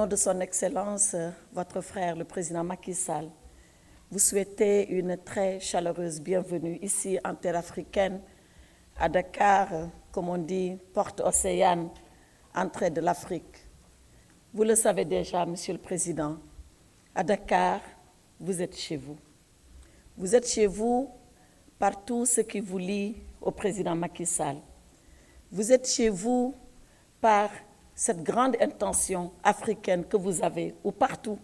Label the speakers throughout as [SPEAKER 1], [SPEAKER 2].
[SPEAKER 1] nom de son Excellence, votre frère, le président Macky Sall, vous souhaitez une très chaleureuse bienvenue ici en terre africaine, à Dakar, comme on dit, porte océane, entrée de l'Afrique. Vous le savez déjà, Monsieur le Président, à Dakar, vous êtes chez vous. Vous êtes chez vous par tout ce qui vous lie au président Macky Sall. Vous êtes chez vous par cette grande intention africaine que vous avez, ou partout,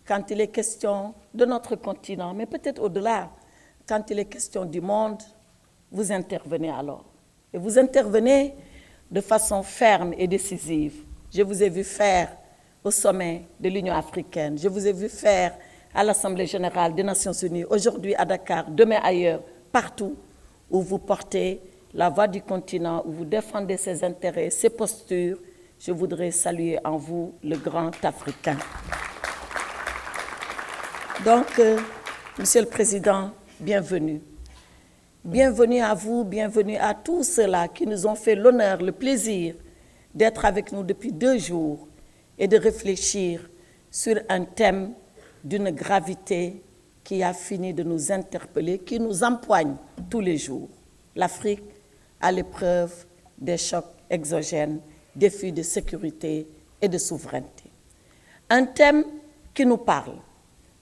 [SPEAKER 1] quand il est question de notre continent, mais peut-être au-delà, quand il est question du monde, vous intervenez alors. Et vous intervenez de façon ferme et décisive. Je vous ai vu faire au sommet de l'Union africaine, je vous ai vu faire à l'Assemblée générale des Nations unies, aujourd'hui à Dakar, demain ailleurs, partout où vous portez la voix du continent, où vous défendez ses intérêts, ses postures. Je voudrais saluer en vous le grand Africain. Donc, Monsieur le Président, bienvenue. Bienvenue à vous, bienvenue à tous ceux-là qui nous ont fait l'honneur, le plaisir d'être avec nous depuis 2 jours et de réfléchir sur un thème d'une gravité qui a fini de nous interpeller, qui nous empoigne tous les jours. L'Afrique à l'épreuve des chocs exogènes, défis de sécurité et de souveraineté. Un thème qui nous parle,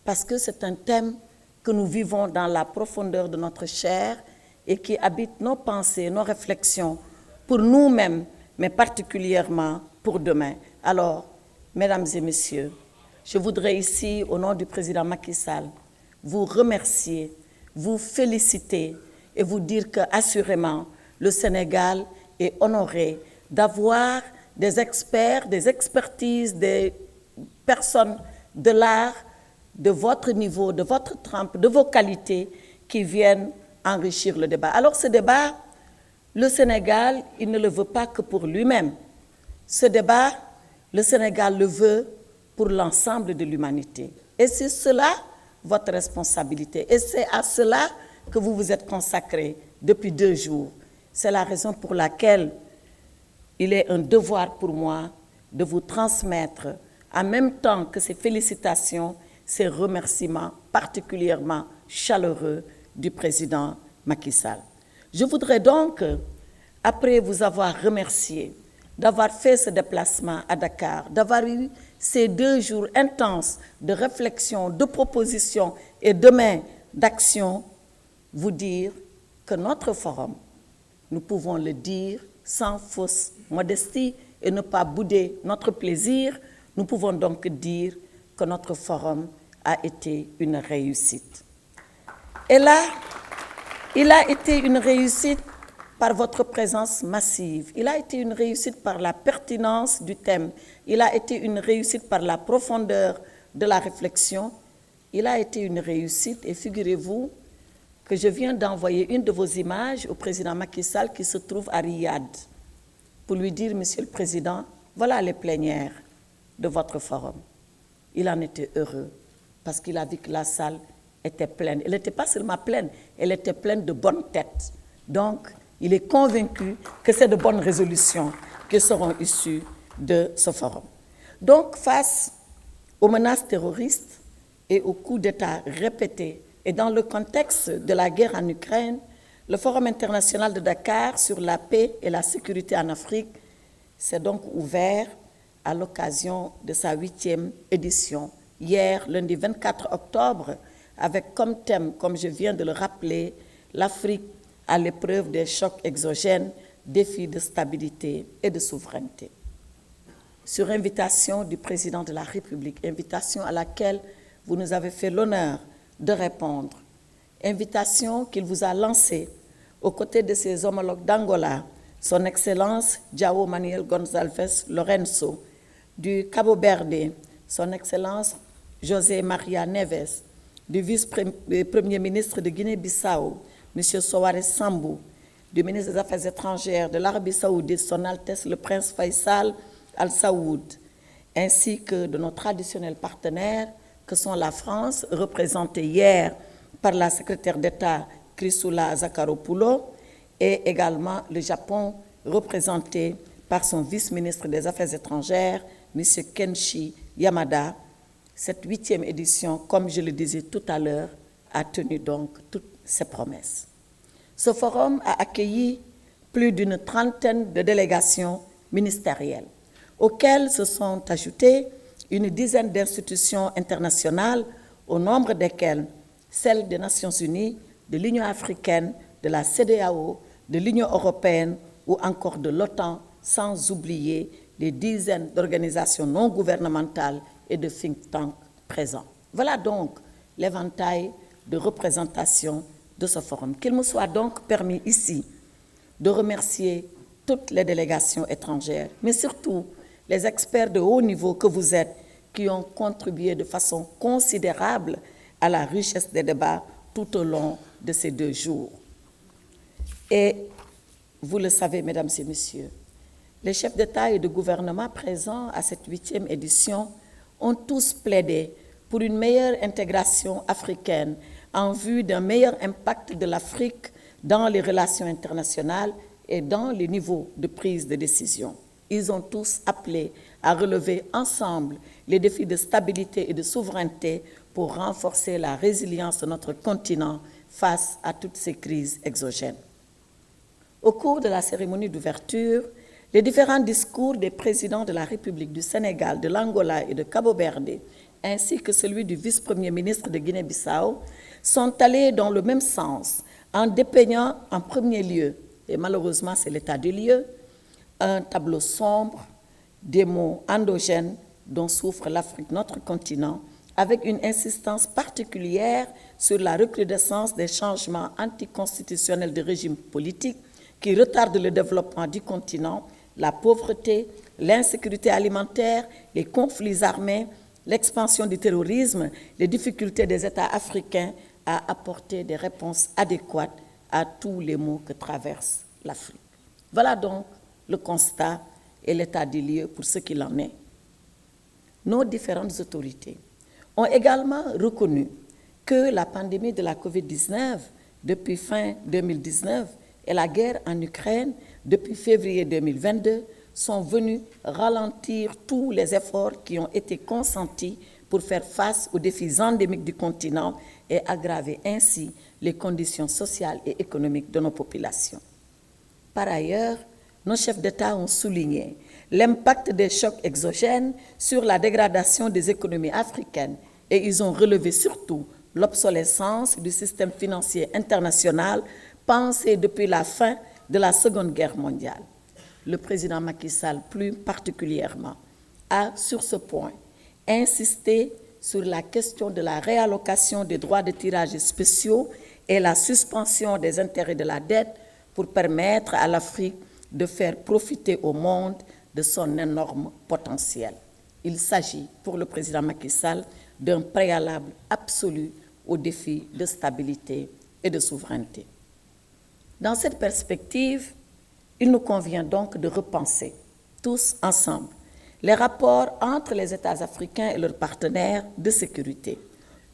[SPEAKER 1] parce que c'est un thème que nous vivons dans la profondeur de notre chair et qui habite nos pensées, nos réflexions, pour nous-mêmes, mais particulièrement pour demain. Alors, mesdames et messieurs, je voudrais ici, au nom du président Macky Sall, vous remercier, vous féliciter et vous dire qu'assurément, le Sénégal est honoré d'avoir des experts, des expertises, des personnes de l'art, de votre niveau, de votre trempe, de vos qualités qui viennent enrichir le débat. Alors ce débat, le Sénégal, il ne le veut pas que pour lui-même. Ce débat, le Sénégal le veut pour l'ensemble de l'humanité. Et c'est cela votre responsabilité. Et c'est à cela que vous vous êtes consacrés depuis 2 jours. C'est la raison pour laquelle il est un devoir pour moi de vous transmettre, en même temps que ces félicitations, ces remerciements particulièrement chaleureux du président Macky Sall. Je voudrais donc, après vous avoir remercié, d'avoir fait ce déplacement à Dakar, d'avoir eu ces 2 jours intenses de réflexion, de propositions et demain d'action, vous dire que notre forum, nous pouvons le dire sans fausse modestie et ne pas bouder notre plaisir, nous pouvons donc dire que notre forum a été une réussite. Et là, il a été une réussite par votre présence massive. Il a été une réussite par la pertinence du thème. Il a été une réussite par la profondeur de la réflexion. Il a été une réussite, et figurez-vous que je viens d'envoyer une de vos images au président Macky Sall qui se trouve à Riyad pour lui dire, Monsieur le Président, voilà les plénières de votre forum. Il en était heureux parce qu'il a vu que la salle était pleine. Elle n'était pas seulement pleine, elle était pleine de bonnes têtes. Donc, il est convaincu que c'est de bonnes résolutions qui seront issues de ce forum. Donc, face aux menaces terroristes et aux coups d'État répétés, et dans le contexte de la guerre en Ukraine, le Forum international de Dakar sur la paix et la sécurité en Afrique s'est donc ouvert à l'occasion de sa 8e édition, hier, lundi 24 octobre, avec comme thème, comme je viens de le rappeler, l'Afrique à l'épreuve des chocs exogènes, défis de stabilité et de souveraineté. Sur invitation du président de la République, invitation à laquelle vous nous avez fait l'honneur de répondre, invitation qu'il vous a lancée aux côtés de ses homologues d'Angola, son Excellence João Manuel Gonçalves Lourenço, du Cabo Verde, son Excellence José Maria Neves, du vice-premier ministre de Guinée-Bissau, M. Soares Sambou, du ministre des Affaires étrangères de l'Arabie saoudite, son Altesse le Prince Faisal Al Saoud, ainsi que de nos traditionnels partenaires que sont la France, représentée hier par la secrétaire d'État Chrysoula Zakharopoulou, et également le Japon, représenté par son vice-ministre des Affaires étrangères, M. Kenshi Yamada, cette 8e édition, comme je le disais tout à l'heure, a tenu donc toutes ses promesses. Ce forum a accueilli plus d'une trentaine de délégations ministérielles, auxquelles se sont ajoutées une dizaine d'institutions internationales, au nombre desquelles celles des Nations Unies, de l'Union africaine, de la CEDEAO, de l'Union européenne ou encore de l'OTAN, sans oublier les dizaines d'organisations non gouvernementales et de think tanks présents. Voilà donc l'éventail de représentation de ce forum. Qu'il me soit donc permis ici de remercier toutes les délégations étrangères, mais surtout les experts de haut niveau que vous êtes, qui ont contribué de façon considérable à la richesse des débats tout au long de ces 2 jours. Et vous le savez, mesdames et messieurs, les chefs d'État et de gouvernement présents à cette 8e édition ont tous plaidé pour une meilleure intégration africaine en vue d'un meilleur impact de l'Afrique dans les relations internationales et dans les niveaux de prise de décision. Ils ont tous appelé à relever ensemble les défis de stabilité et de souveraineté pour renforcer la résilience de notre continent face à toutes ces crises exogènes. Au cours de la cérémonie d'ouverture, les différents discours des présidents de la République du Sénégal, de l'Angola et de Cabo-Verde, ainsi que celui du vice-premier ministre de Guinée-Bissau, sont allés dans le même sens, en dépeignant en premier lieu, et malheureusement c'est l'état des lieux, un tableau sombre, des maux endogènes dont souffre l'Afrique, notre continent, avec une insistance particulière sur la recrudescence des changements anticonstitutionnels de régime politique qui retardent le développement du continent, la pauvreté, l'insécurité alimentaire, les conflits armés, l'expansion du terrorisme, les difficultés des États africains à apporter des réponses adéquates à tous les maux que traverse l'Afrique. Voilà donc le constat et l'état des lieux pour ce qu'il en est. Nos différentes autorités ont également reconnu que la pandémie de la COVID-19 depuis fin 2019 et la guerre en Ukraine depuis février 2022 sont venus ralentir tous les efforts qui ont été consentis pour faire face aux défis endémiques du continent et aggraver ainsi les conditions sociales et économiques de nos populations. Par ailleurs, nos chefs d'État ont souligné l'impact des chocs exogènes sur la dégradation des économies africaines et ils ont relevé surtout l'obsolescence du système financier international pensé depuis la fin de la Seconde Guerre mondiale. Le président Macky Sall, plus particulièrement, a, sur ce point, insisté sur la question de la réallocation des droits de tirage spéciaux et la suspension des intérêts de la dette pour permettre à l'Afrique de faire profiter au monde de son énorme potentiel. Il s'agit, pour le président Macky Sall, d'un préalable absolu aux défis de stabilité et de souveraineté. Dans cette perspective, il nous convient donc de repenser, tous ensemble, les rapports entre les États africains et leurs partenaires de sécurité.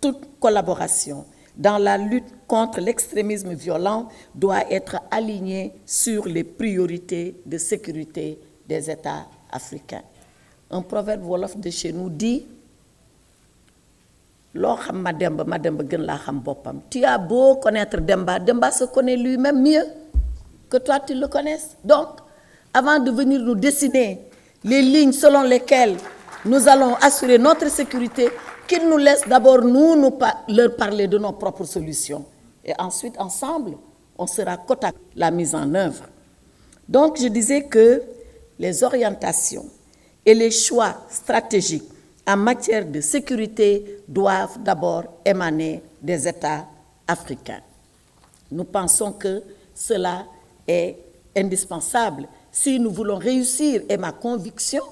[SPEAKER 1] Toute collaboration dans la lutte contre l'extrémisme violent doit être alignée sur les priorités de sécurité des États africains. Un proverbe wolof de chez nous dit « Loo xam ma demba gën laa xam boppam ». Tu as beau connaître Demba, Demba se connaît lui-même mieux que toi tu le connaisses. Donc, avant de venir nous dessiner les lignes selon lesquelles nous allons assurer notre sécurité, qu'ils nous laissent d'abord leur parler de nos propres solutions. Et ensuite, ensemble, on sera côte à côte la mise en œuvre. Donc, je disais que les orientations et les choix stratégiques en matière de sécurité doivent d'abord émaner des États africains. Nous pensons que cela est indispensable si nous voulons réussir, et ma conviction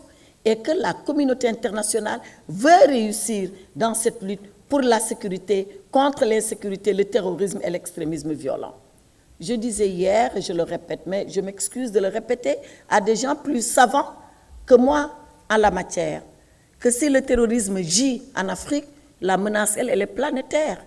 [SPEAKER 1] est que la communauté internationale veut réussir dans cette lutte pour la sécurité, contre l'insécurité, le terrorisme et l'extrémisme violent. Je disais hier, et je le répète, mais je m'excuse de le répéter à des gens plus savants que moi en la matière, que si le terrorisme gît en Afrique, la menace, elle est planétaire,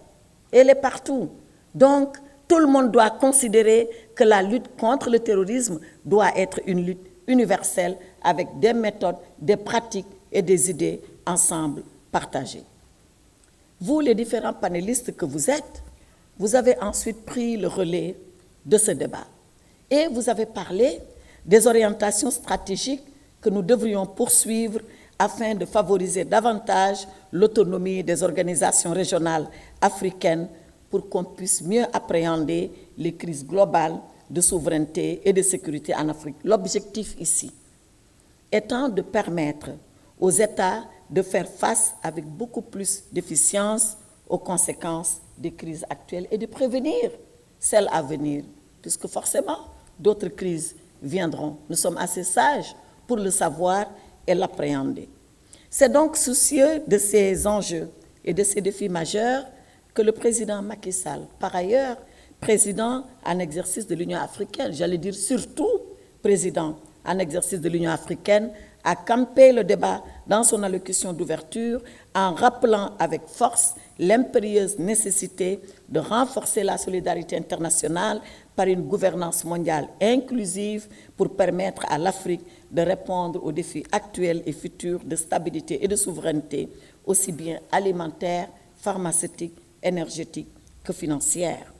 [SPEAKER 1] elle est partout. Donc, tout le monde doit considérer que la lutte contre le terrorisme doit être une lutte universelle avec des méthodes, des pratiques et des idées ensemble partagé. Vous, les différents panélistes que vous êtes, vous avez ensuite pris le relais de ce débat et vous avez parlé des orientations stratégiques que nous devrions poursuivre afin de favoriser davantage l'autonomie des organisations régionales africaines pour qu'on puisse mieux appréhender les crises globales de souveraineté et de sécurité en Afrique. L'objectif ici étant de permettre aux États de faire face avec beaucoup plus d'efficience aux conséquences des crises actuelles et de prévenir celles à venir, puisque forcément d'autres crises viendront. Nous sommes assez sages pour le savoir et l'appréhender. C'est donc soucieux de ces enjeux et de ces défis majeurs que le président Macky Sall, par ailleurs président en exercice de l'Union africaine, j'allais dire surtout président en exercice de l'Union africaine, a campé le débat dans son allocution d'ouverture en rappelant avec force l'impérieuse nécessité de renforcer la solidarité internationale par une gouvernance mondiale inclusive pour permettre à l'Afrique de répondre aux défis actuels et futurs de stabilité et de souveraineté, aussi bien alimentaire, pharmaceutique, énergétique que financière.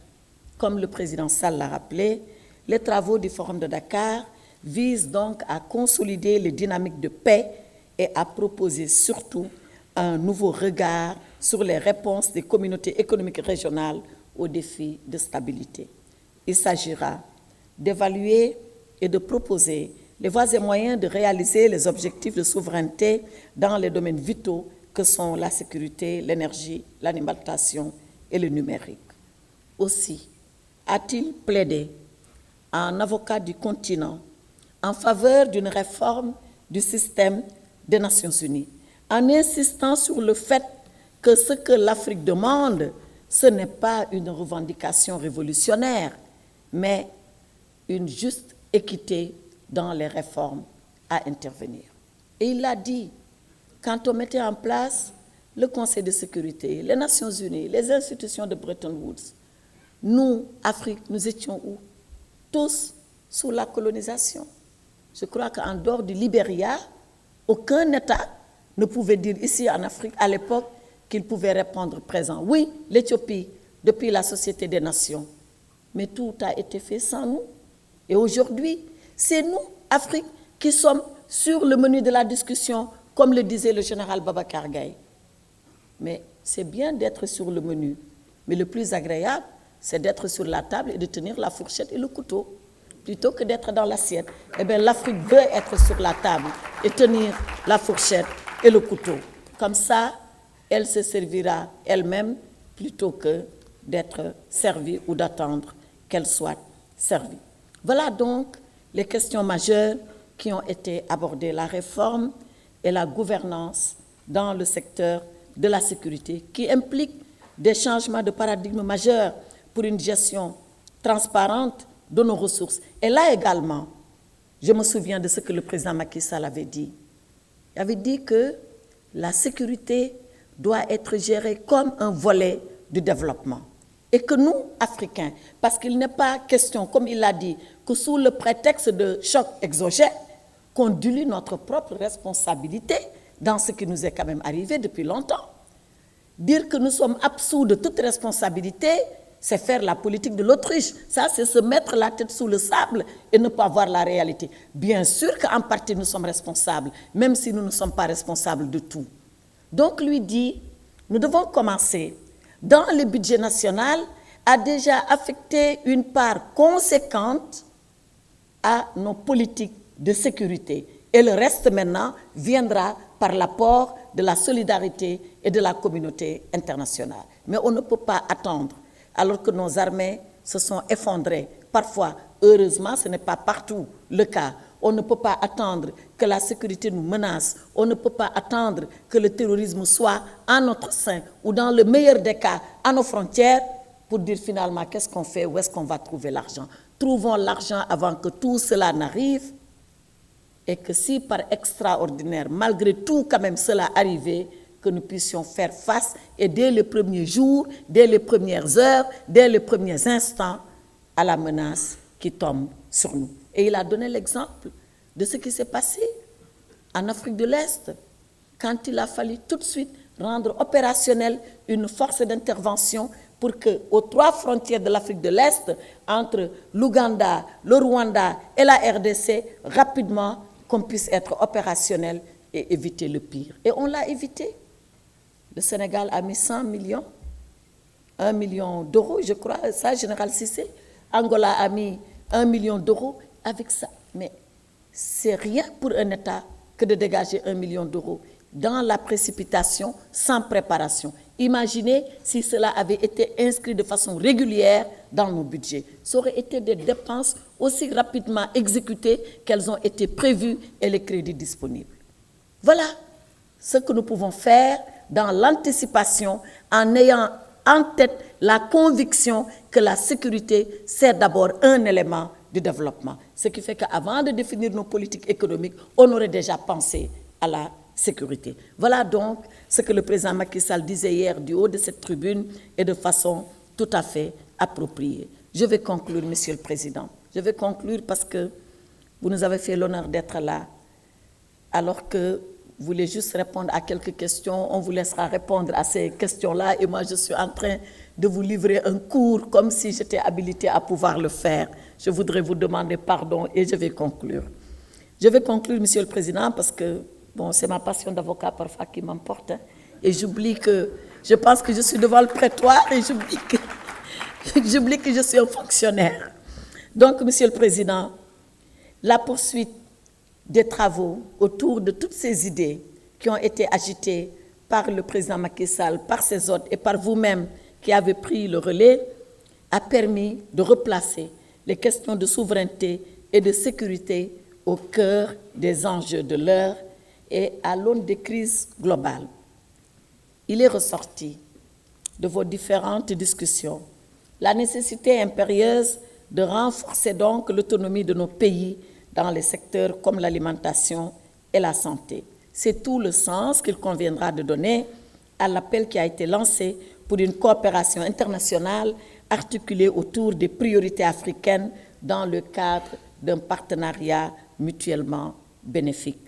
[SPEAKER 1] Comme le président Sall l'a rappelé, les travaux du Forum de Dakar visent donc à consolider les dynamiques de paix et à proposer surtout un nouveau regard sur les réponses des communautés économiques régionales aux défis de stabilité. Il s'agira d'évaluer et de proposer les voies et moyens de réaliser les objectifs de souveraineté dans les domaines vitaux que sont la sécurité, l'énergie, l'alimentation et le numérique. Aussi, a-t-il plaidé en avocat du continent en faveur d'une réforme du système des Nations Unies, en insistant sur le fait que ce que l'Afrique demande, ce n'est pas une revendication révolutionnaire, mais une juste équité dans les réformes à intervenir. Et il l'a dit, quand on mettait en place le Conseil de sécurité, les Nations Unies, les institutions de Bretton Woods, nous, Afrique, nous étions où? Tous sous la colonisation. Je crois qu'en dehors du Libéria, aucun État ne pouvait dire ici en Afrique, à l'époque, qu'il pouvait répondre présent. Oui, l'Éthiopie, depuis la Société des Nations, mais tout a été fait sans nous. Et aujourd'hui, c'est nous, Afrique, qui sommes sur le menu de la discussion, comme le disait le général Babacar Gaye. Mais c'est bien d'être sur le menu, mais le plus agréable, c'est d'être sur la table et de tenir la fourchette et le couteau, plutôt que d'être dans l'assiette. Eh bien, l'Afrique veut être sur la table et tenir la fourchette et le couteau. Comme ça, elle se servira elle-même plutôt que d'être servie ou d'attendre qu'elle soit servie. Voilà donc les questions majeures qui ont été abordées, la réforme et la gouvernance dans le secteur de la sécurité, qui implique des changements de paradigme majeurs pour une gestion transparente de nos ressources. Et là également, je me souviens de ce que le président Macky Sall avait dit. Il avait dit que la sécurité doit être gérée comme un volet du développement. Et que nous, Africains, parce qu'il n'est pas question, comme il l'a dit, que sous le prétexte de choc exogène, qu'on dilue notre propre responsabilité dans ce qui nous est quand même arrivé depuis longtemps. Dire que nous sommes absous de toute responsabilité, c'est faire la politique de l'autruche. Ça, c'est se mettre la tête sous le sable et ne pas voir la réalité. Bien sûr qu'en partie, nous sommes responsables, même si nous ne sommes pas responsables de tout. Donc, lui dit, nous devons commencer, dans le budget national, à déjà affecter une part conséquente à nos politiques de sécurité. Et le reste, maintenant, viendra par l'apport de la solidarité et de la communauté internationale. Mais on ne peut pas attendre, alors que nos armées se sont effondrées. Parfois, heureusement, ce n'est pas partout le cas. On ne peut pas attendre que la sécurité nous menace. On ne peut pas attendre que le terrorisme soit en notre sein ou dans le meilleur des cas à nos frontières pour dire finalement qu'est-ce qu'on fait, où est-ce qu'on va trouver l'argent. Trouvons l'argent avant que tout cela n'arrive et que si par extraordinaire, malgré tout quand même cela arrivait, que nous puissions faire face et dès les premiers jours, dès les premières heures, dès les premiers instants à la menace qui tombe sur nous. Et il a donné l'exemple de ce qui s'est passé en Afrique de l'Est, quand il a fallu tout de suite rendre opérationnelle une force d'intervention pour que, aux 3 frontières de l'Afrique de l'Est, entre l'Ouganda, le Rwanda et la RDC, rapidement, qu'on puisse être opérationnel et éviter le pire. Et on l'a évité. Le Sénégal a mis 100 millions, 1 million d'euros, je crois, ça, Général Cissé. Angola a mis 1 million d'euros avec ça. Mais c'est rien pour un État que de dégager 1 million d'euros dans la précipitation, sans préparation. Imaginez si cela avait été inscrit de façon régulière dans nos budgets. Ça aurait été des dépenses aussi rapidement exécutées qu'elles ont été prévues et les crédits disponibles. Voilà ce que nous pouvons faire dans l'anticipation en ayant en tête la conviction que la sécurité, c'est d'abord un élément du développement. Ce qui fait qu'avant de définir nos politiques économiques, on aurait déjà pensé à la sécurité. Voilà donc ce que le président Macky Sall disait hier du haut de cette tribune et de façon tout à fait appropriée. Je vais conclure, Monsieur le Président. Je vais conclure parce que vous nous avez fait l'honneur d'être là, alors que vous voulez juste répondre à quelques questions. On vous laissera répondre à ces questions-là et moi je suis en train de vous livrer un cours comme si j'étais habilitée à pouvoir le faire. Je voudrais vous demander pardon et je vais conclure. Je vais conclure, Monsieur le Président, parce que bon, c'est ma passion d'avocat parfois qui m'emporte. Hein, et j'oublie que, je pense que je suis devant le prétoire et j'oublie que je suis un fonctionnaire. Donc, Monsieur le Président, la poursuite des travaux autour de toutes ces idées qui ont été agitées par le président Macky Sall, par ses hôtes et par vous-même qui avez pris le relais, a permis de replacer les questions de souveraineté et de sécurité au cœur des enjeux de l'heure et à l'aune des crises globales. Il est ressorti de vos différentes discussions la nécessité impérieuse de renforcer donc l'autonomie de nos pays dans les secteurs comme l'alimentation et la santé. C'est tout le sens qu'il conviendra de donner à l'appel qui a été lancé pour une coopération internationale articulée autour des priorités africaines dans le cadre d'un partenariat mutuellement bénéfique.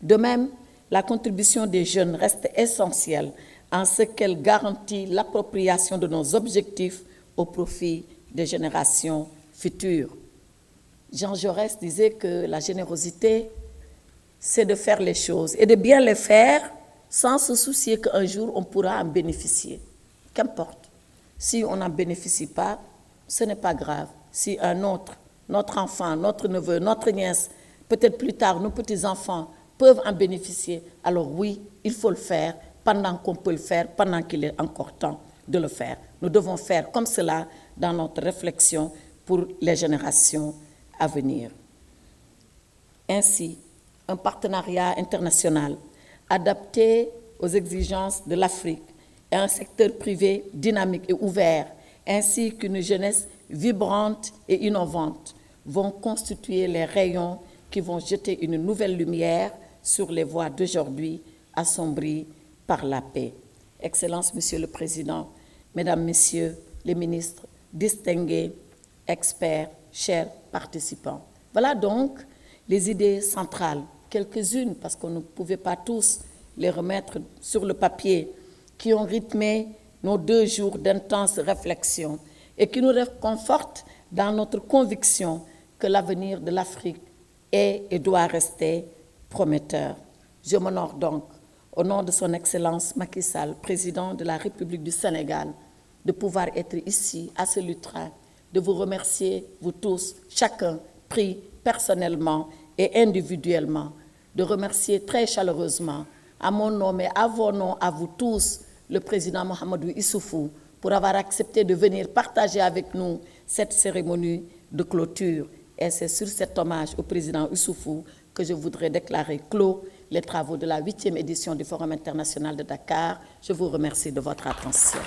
[SPEAKER 1] De même, la contribution des jeunes reste essentielle en ce qu'elle garantit l'appropriation de nos objectifs au profit des générations futures. Jean Jaurès disait que la générosité, c'est de faire les choses et de bien les faire sans se soucier qu'un jour on pourra en bénéficier. Qu'importe. Si on n'en bénéficie pas, ce n'est pas grave. Si un autre, notre enfant, notre neveu, notre nièce, peut-être plus tard nos petits-enfants peuvent en bénéficier, alors oui, il faut le faire pendant qu'on peut le faire, pendant qu'il est encore temps de le faire. Nous devons faire comme cela dans notre réflexion pour les générations à venir. Ainsi, un partenariat international adapté aux exigences de l'Afrique et un secteur privé dynamique et ouvert, ainsi qu'une jeunesse vibrante et innovante, vont constituer les rayons qui vont jeter une nouvelle lumière sur les voies d'aujourd'hui assombries par la paix. Excellences, Monsieur le Président, Mesdames, Messieurs les ministres, distingués, experts, chers participants. Voilà donc les idées centrales, quelques-unes, parce qu'on ne pouvait pas tous les remettre sur le papier, qui ont rythmé nos 2 jours d'intense réflexion et qui nous réconfortent dans notre conviction que l'avenir de l'Afrique est et doit rester prometteur. Je m'honore donc, au nom de son Excellence Macky Sall, président de la République du Sénégal, de pouvoir être ici, à ce lutrin, de vous remercier, vous tous, chacun, pris personnellement et individuellement, de remercier très chaleureusement, à mon nom et à vos noms, à vous tous, le président Mahamadou Issoufou, pour avoir accepté de venir partager avec nous cette cérémonie de clôture. Et c'est sur cet hommage au président Issoufou que je voudrais déclarer clos les travaux de la 8e édition du Forum international de Dakar. Je vous remercie de votre attention.